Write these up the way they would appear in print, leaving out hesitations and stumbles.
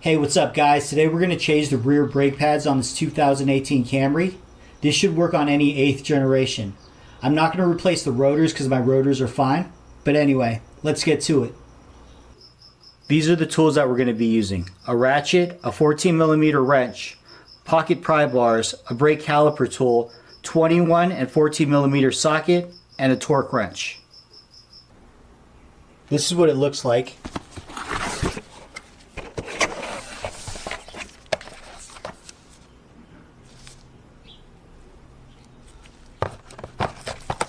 Hey, what's up guys? Today we're going to change the rear brake pads on this 2018 Camry. This should work on any 8th generation. I'm not going to replace the rotors because my rotors are fine. But anyway, let's get to it. These are the tools that we're going to be using. A ratchet, a 14mm wrench, pocket pry bars, a brake caliper tool, 21 and 14mm socket, and a torque wrench. This is what it looks like.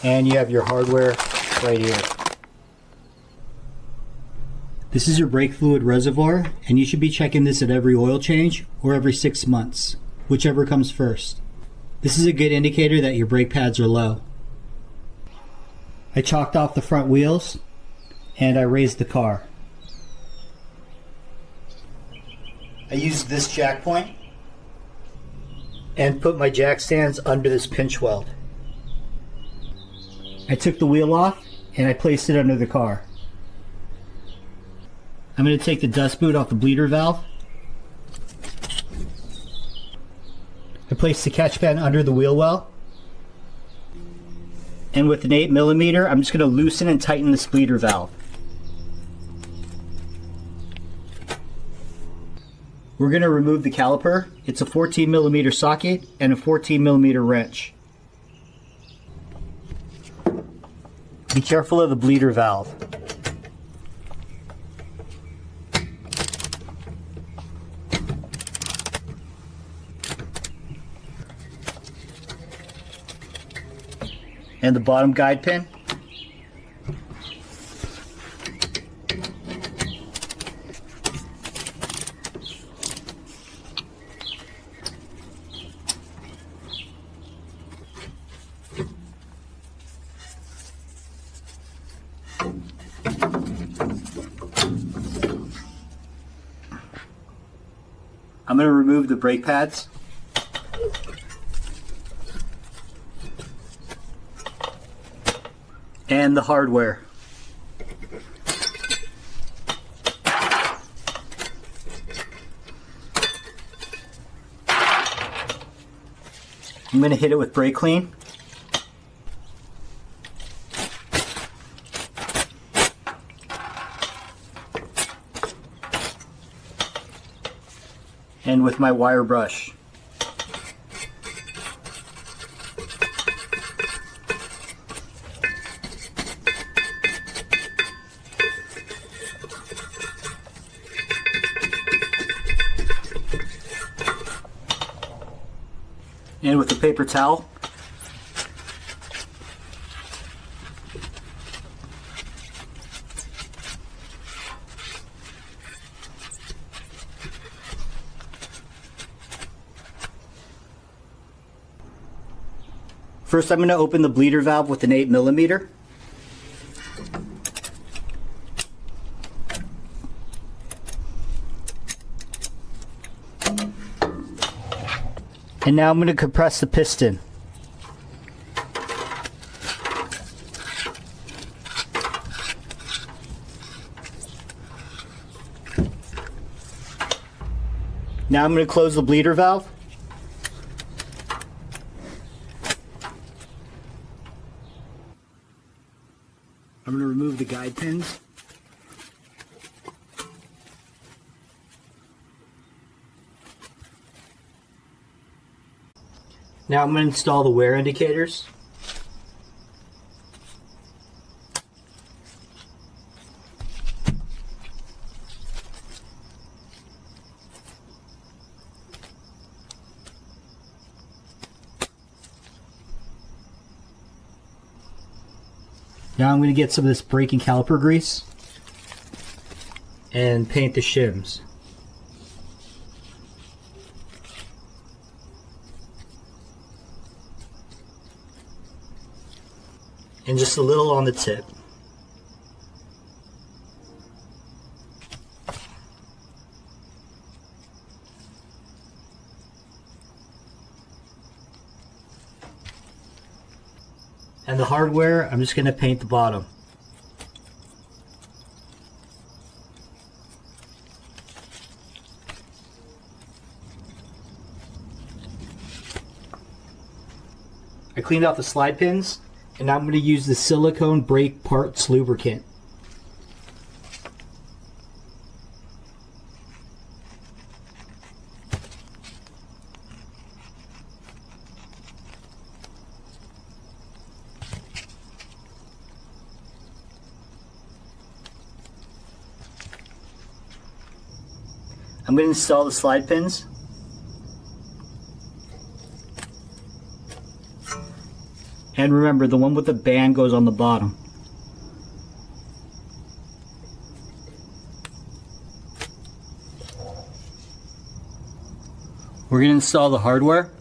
And you have your hardware right here. This is your brake fluid reservoir, and you should be checking this at every oil change or every 6 months, whichever comes first. This is a good indicator that your brake pads are low. I chalked off the front wheels and I raised the car. I used this jack point and put my jack stands under this pinch weld. I took the wheel off and I placed it under the car. I'm going to take the dust boot off the bleeder valve. I placed the catch pan under the wheel well. And with an 8mm, I'm just going to loosen and tighten this bleeder valve. We're going to remove the caliper. It's a 14mm socket and a 14mm wrench. Be careful of the bleeder valve. And the bottom guide pin. I'm going to remove the brake pads. And the hardware. I'm going to hit it with brake clean. And with my wire brush. And with a paper towel. First, I'm going to open the bleeder valve with an 8mm. And now I'm going to compress the piston. Now I'm going to close the bleeder valve. I'm going to remove the guide pins. Now I'm going to install the wear indicators. Now I'm going to get some of this braking caliper grease and paint the shims. And just a little on the tip. And the hardware, I'm just going to paint the bottom. cleaned out the slide pins, and now I'm going to use the silicone brake parts lubricant. I'm going to install the slide pins. And remember, the one with the band goes on the bottom. We're going to install the hardware.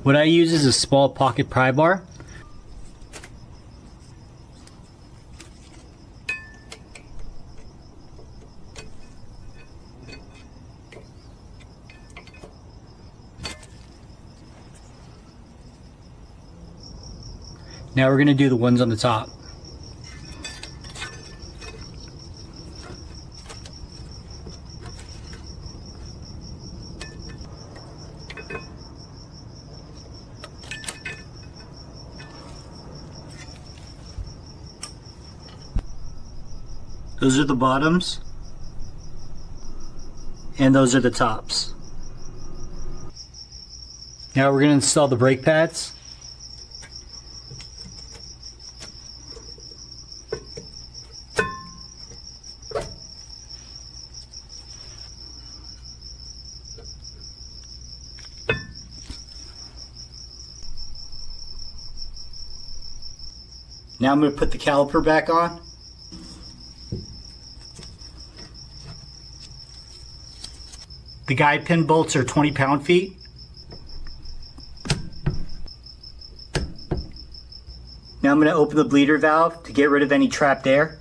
What I use is a small pocket pry bar. Now we're going to do the ones on the top. Those are the bottoms, and those are the tops. Now we're going to install the brake pads. Now I'm going to put the caliper back on. The guide pin bolts are 20 pound-feet. Now I'm going to open the bleeder valve to get rid of any trapped air.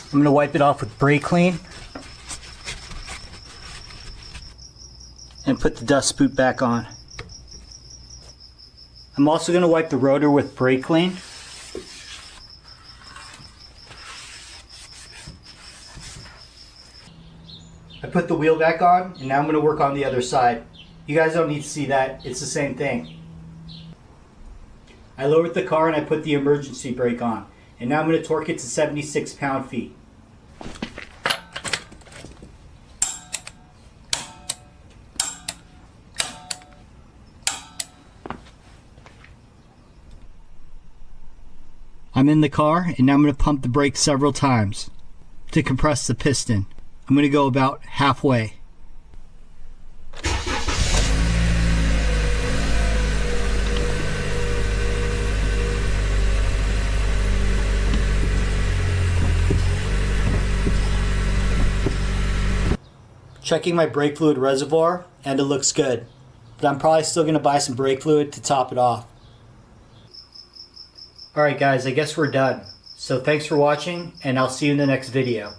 I'm going to wipe it off with brake clean and put the dust boot back on. I'm also going to wipe the rotor with brake clean. I put the wheel back on, and now I'm going to work on the other side. You guys don't need to see that, it's the same thing. I lowered the car and I put the emergency brake on, and now I'm going to torque it to 76 pound-feet. I'm in the car, and now I'm going to pump the brakes several times to compress the piston. I'm going to go about halfway. Checking my brake fluid reservoir, and it looks good. But I'm probably still going to buy some brake fluid to top it off. Alright guys, I guess we're done. So thanks for watching, and I'll see you in the next video.